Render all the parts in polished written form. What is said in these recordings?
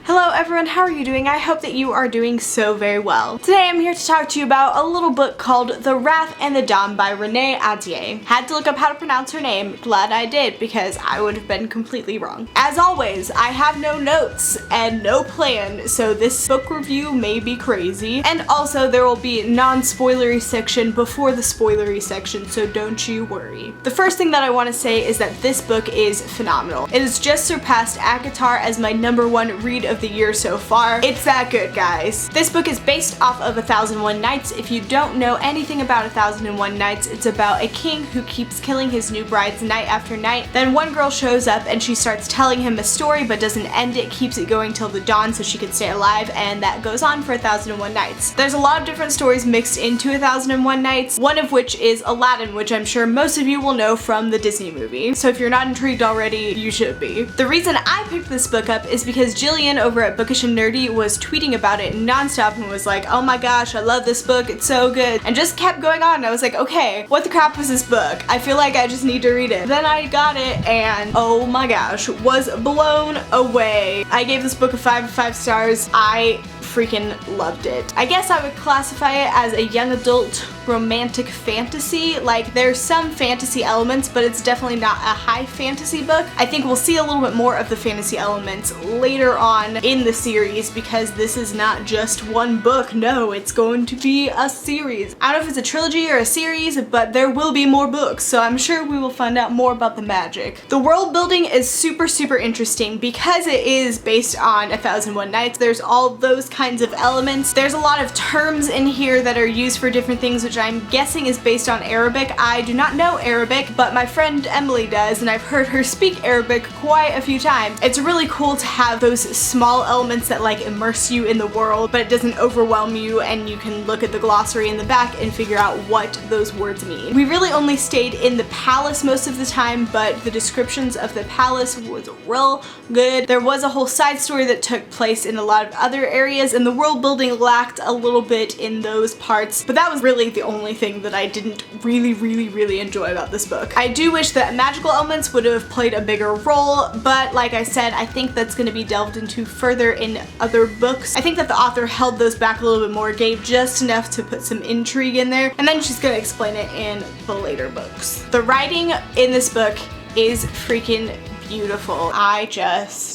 Hello everyone, how are you doing? I hope that you are doing so very well. Today I'm here to talk to you about a little book called The Wrath and the Dawn by Renée Ahdieh. Had to look up how to pronounce her name. Glad I did because I would have been completely wrong. As always, I have no notes and no plan, so this book review may be crazy. And also there will be non-spoilery section before the spoilery section, so don't you worry. The first thing that I want to say is that this book is phenomenal. It has just surpassed ACOTAR as my #1 read of the year so far. It's that good, guys. This book is based off of 1001 Nights. If you don't know anything about 1001 Nights, it's about a king who keeps killing his new brides night after night. Then one girl shows up and she starts telling him a story but doesn't end it, keeps it going till the dawn so she can stay alive, and that goes on for 1001 Nights. There's a lot of different stories mixed into 1001 Nights, one of which is Aladdin, which I'm sure most of you will know from the Disney movie. So if you're not intrigued already, you should be. The reason I picked this book up is because Jillian over at Bookish and Nerdy was tweeting about it nonstop and was like, oh my gosh, I love this book, it's so good, and just kept going on. I was like, okay, what the crap was this book? I feel like I just need to read it. Then I got it and oh my gosh, was blown away. I gave this book a 5 of 5 stars. I freaking loved it. I guess I would classify it as a young adult romantic fantasy. Like, there's some fantasy elements, but it's definitely not a high fantasy book. I think we'll see a little bit more of the fantasy elements later on in the series because this is not just one book. No, it's going to be a series. I don't know if it's a trilogy or a series, but there will be more books, so I'm sure we will find out more about the magic. The world building is super interesting because it is based on 1001 Nights. There's all those kinds of elements. There's a lot of terms in here that are used for different things, which I'm guessing is based on Arabic. I do not know Arabic, but my friend Emily does, and I've heard her speak Arabic quite a few times. It's really cool to have those small elements that like immerse you in the world, but it doesn't overwhelm you, and you can look at the glossary in the back and figure out what those words mean. We really only stayed in the palace most of the time, but the descriptions of the palace was real good. There was a whole side story that took place in a lot of other areas, and the world building lacked a little bit in those parts, but that was really the only thing that I didn't really enjoy about this book. I do wish that magical elements would have played a bigger role, but like I said, I think that's going to be delved into further in other books. I think that the author held those back a little bit more, gave just enough to put some intrigue in there, and then she's going to explain it in the later books. The writing in this book is freaking beautiful. I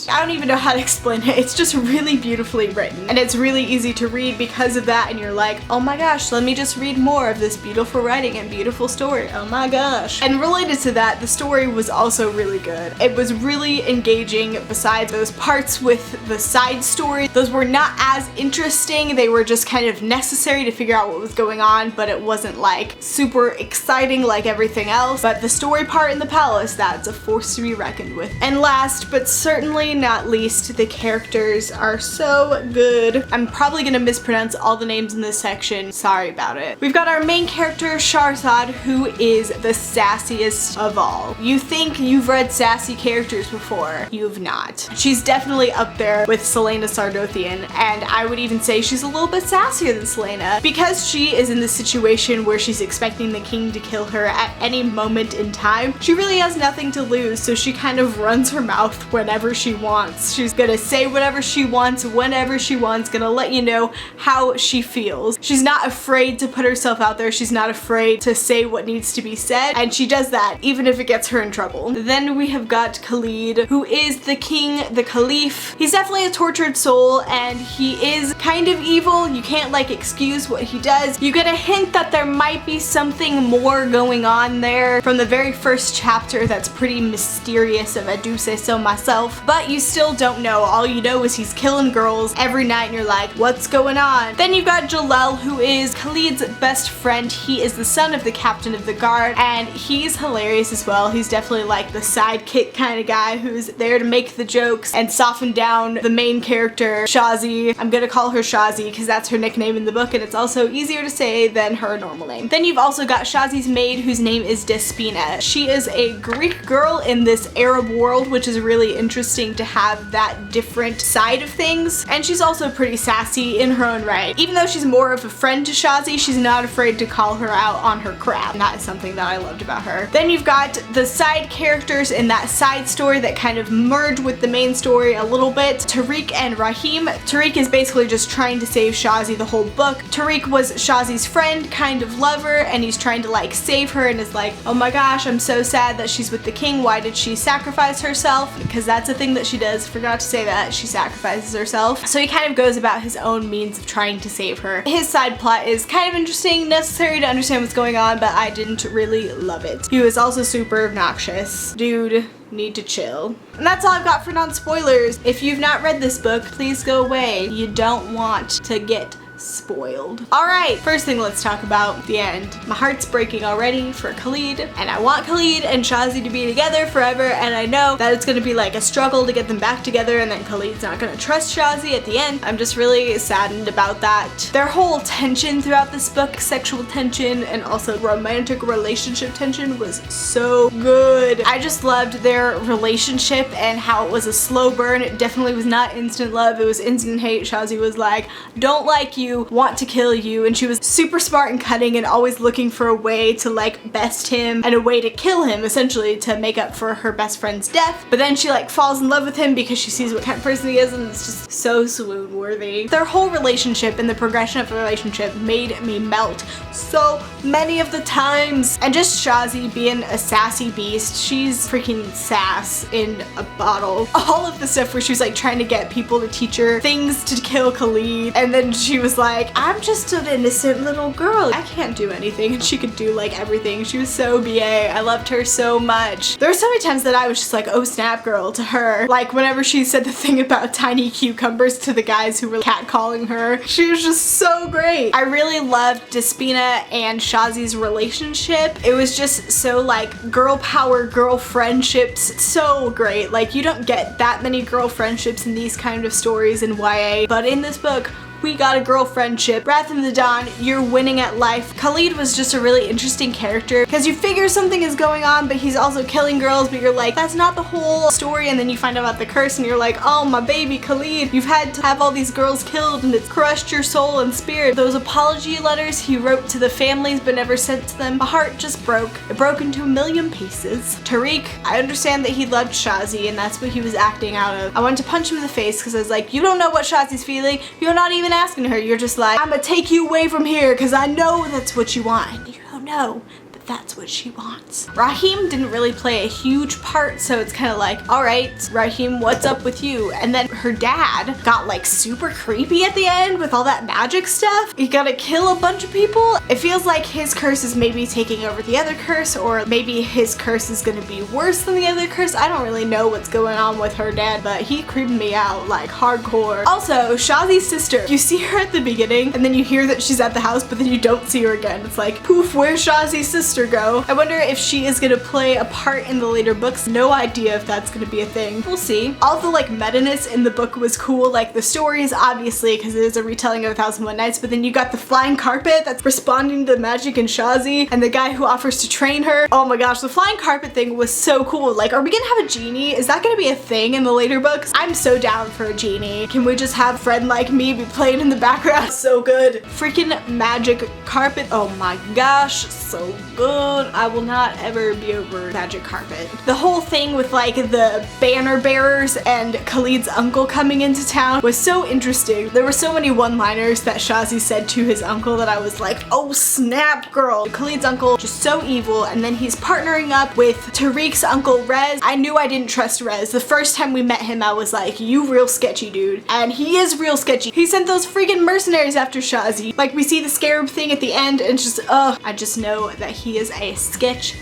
don't even know how to explain it. It's just really beautifully written, and it's really easy to read because of that, and you're like, oh my gosh, let me just read more of this beautiful writing and beautiful story. Oh my gosh. And related to that, the story was also really good. It was really engaging besides those parts with the side story. Those were not as interesting. They were just kind of necessary to figure out what was going on, but it wasn't like super exciting like everything else. But the story part in the palace, that's a force to be reckoned with. And last but certainly not least, the characters are so good. I'm probably gonna mispronounce all the names in this section. Sorry about it. We've got our main character, Shahrazad, who is the sassiest of all. You think you've read sassy characters before. You've not. She's definitely up there with Selena Sardothian, and I would even say she's a little bit sassier than Selena because she is in this situation where she's expecting the king to kill her at any moment in time. She really has nothing to lose, so she kind of runs her mouth whenever she wants. She's gonna say whatever she wants, whenever she wants, gonna let you know how she feels. She's not afraid to put herself out there. She's not afraid to say what needs to be said, and she does that even if it gets her in trouble. Then we have got Khalid, who is the king, the caliph. He's definitely a tortured soul, and he is kind of evil. You can't like excuse what he does. You get a hint that there might be something more going on there from the very first chapter that's pretty mysterious, if I do say so myself, but you still don't know. All you know is he's killing girls every night and you're like, what's going on? Then you've got Jalal, who is Khalid's best friend. He is the son of the captain of the guard, and he's hilarious as well. He's definitely like the sidekick kind of guy who's there to make the jokes and soften down the main character, Shazi. I'm gonna call her Shazi because that's her nickname in the book, and it's also easier to say than her normal name. Then you've also got Shazi's maid, whose name is Despina. She is a Greek girl in this Arab Arab world, which is really interesting to have that different side of things. And she's also pretty sassy in her own right. Even though she's more of a friend to Shazi, she's not afraid to call her out on her crap. And that is something that I loved about her. Then you've got the side characters in that side story that kind of merge with the main story a little bit. Tariq and Rahim. Tariq is basically just trying to save Shazi the whole book. Tariq was Shazi's friend, kind of lover, and he's trying to like save her and is like, oh my gosh, I'm so sad that she's with the king. Why did she sacrifice herself? Because that's a thing that she does. Forgot to say that. She sacrifices herself. So he kind of goes about his own means of trying to save her. His side plot is kind of interesting, necessary to understand what's going on, but I didn't really love it. He was also super obnoxious. Dude, need to chill. And that's all I've got for non-spoilers. If you've not read this book, please go away. You don't want to get spoiled. Alright, first thing let's talk about the end. My heart's breaking already for Khalid, and I want Khalid and Shazi to be together forever, and I know that it's gonna be like a struggle to get them back together, and then Khalid's not gonna trust Shazi at the end. I'm just really saddened about that. Their whole tension throughout this book, sexual tension and also romantic relationship tension, was so good. I just loved their relationship and how it was a slow burn. It definitely was not instant love, it was instant hate. Shazi was like, don't like you, want to kill you, and she was super smart and cunning and always looking for a way to like best him and a way to kill him, essentially to make up for her best friend's death. But then she like falls in love with him because she sees what kind of person he is, and it's just so swoon worthy. Their whole relationship and the progression of the relationship made me melt so many of the times. And just Shazi being a sassy beast. She's freaking sass in a bottle. All of the stuff where she was like trying to get people to teach her things to kill Khalid, and then she was like, I'm just an innocent little girl, I can't do anything, and she could do like everything. She was so BA. I loved her so much. There were so many times that I was just like, oh snap girl to her. Like whenever she said the thing about tiny cucumbers to the guys who were catcalling her, she was just so great. I really loved Despina and Shazi's relationship. It was just so like girl power, girl friendships, so great. Like you don't get that many girl friendships in these kind of stories in YA, but in this book, we got a girl friendship. Wrath of the Dawn, you're winning at life. Khalid was just a really interesting character because you figure something is going on, but he's also killing girls, but you're like, that's not the whole story. And then you find out about the curse and you're like, oh my baby Khalid, you've had to have all these girls killed and it's crushed your soul and spirit. Those apology letters he wrote to the families but never sent to them, my heart just broke. It broke into a million pieces. Tariq, I understand that he loved Shazi and that's what he was acting out of. I wanted to punch him in the face because I was like, you don't know what Shazi's feeling. You're not even asking her. You're just like, I'm gonna take you away from here because I know that's what you want. And you don't know that that's what she wants. Rahim didn't really play a huge part, so it's kind of like, all right, Rahim, what's up with you? And then her dad got like super creepy at the end with all that magic stuff. He gotta kill a bunch of people. It feels like his curse is maybe taking over the other curse, or maybe his curse is gonna be worse than the other curse. I don't really know what's going on with her dad, but he creeped me out like hardcore. Also, Shazi's sister, you see her at the beginning and then you hear that she's at the house, but then you don't see her again. It's like, poof, where's Shazi's sister go? I wonder if she is gonna play a part in the later books. No idea if that's gonna be a thing. We'll see. All the like meta-ness in the book was cool, like the stories obviously because it is a retelling of 1001 Nights, but then you got the flying carpet that's responding to the magic in Shazi and the guy who offers to train her. Oh my gosh, the flying carpet thing was so cool. Like, are we gonna have a genie? Is that gonna be a thing in the later books? I'm so down for a genie. Can we just have a friend like me be playing in the background? So good. Freaking magic carpet. Oh my gosh, so good. I will not ever be over magic carpet. The whole thing with like the banner bearers and Khalid's uncle coming into town was so interesting. There were so many one-liners that Shazi said to his uncle that I was like, oh snap girl. Khalid's uncle just so evil, and then he's partnering up with Tariq's uncle Rez. I knew I didn't trust Rez. The first time we met him I was like, you real sketchy dude. And he is real sketchy. He sent those freaking mercenaries after Shazi. Like we see the scarab thing at the end and just, I just know that he is a sketch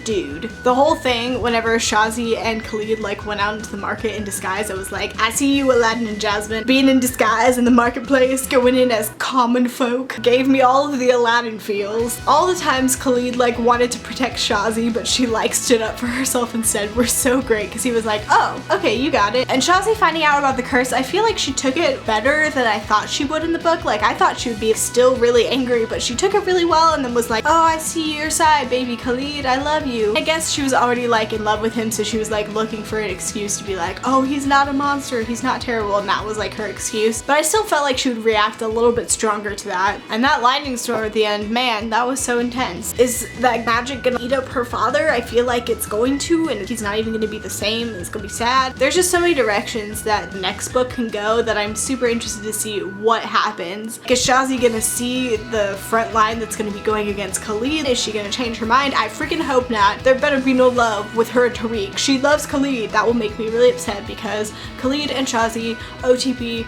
dude. The whole thing, whenever Shazi and Khalid like went out into the market in disguise, I was like, I see you Aladdin and Jasmine being in disguise in the marketplace, going in as common folk. Gave me all of the Aladdin feels. All the times Khalid like wanted to protect Shazi but she like stood up for herself instead were so great because he was like, oh, okay, you got it. And Shazi finding out about the curse, I feel like she took it better than I thought she would in the book. Like I thought she would be still really angry, but she took it really well and then was like, oh, I see your side, baby Khalid, I love you. you. I guess she was already like in love with him, so she was like looking for an excuse to be like, oh, he's not a monster, he's not terrible, and that was like her excuse. But I still felt like she would react a little bit stronger to that. And that lightning storm at the end, man, that was so intense. Is that magic gonna eat up her father? I feel like it's going to, and he's not even gonna be the same, and it's gonna be sad. There's just so many directions that the next book can go that I'm super interested to see what happens. Is Shazi gonna see the front line that's gonna be going against Khalid? Is she gonna change her mind? I freaking hope not. There better be no love with her and Tariq. She loves Khalid. That will make me really upset because Khalid and Shazi, OTP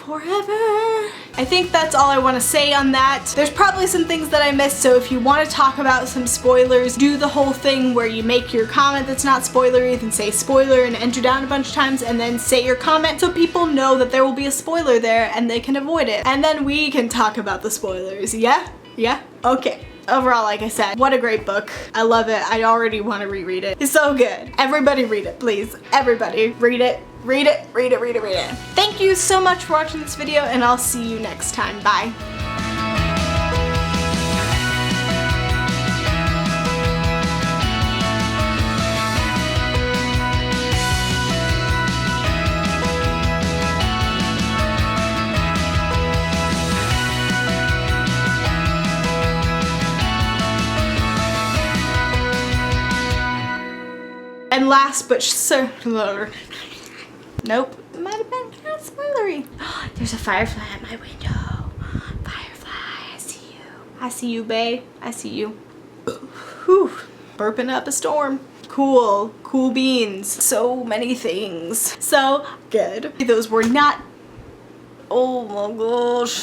forever. I think that's all I want to say on that. There's probably some things that I missed, so if you want to talk about some spoilers, do the whole thing where you make your comment that's not spoilery, then say spoiler and enter down a bunch of times, and then say your comment so people know that there will be a spoiler there and they can avoid it. And then we can talk about the spoilers. Yeah? Yeah? Okay. Overall, like I said, what a great book. I love it. I already want to reread it. It's so good. Everybody read it, please. Everybody read it. Read it, read it, read it, read it. Thank you so much for watching this video, and I'll see you next time. Bye. And last but nope, it might have been kind of spoilery. There's a firefly at my window. Firefly, I see you. I see you, bae. I see you. Whew, burping up a storm. Cool, cool beans. So many things. So good. Those were not, oh my gosh.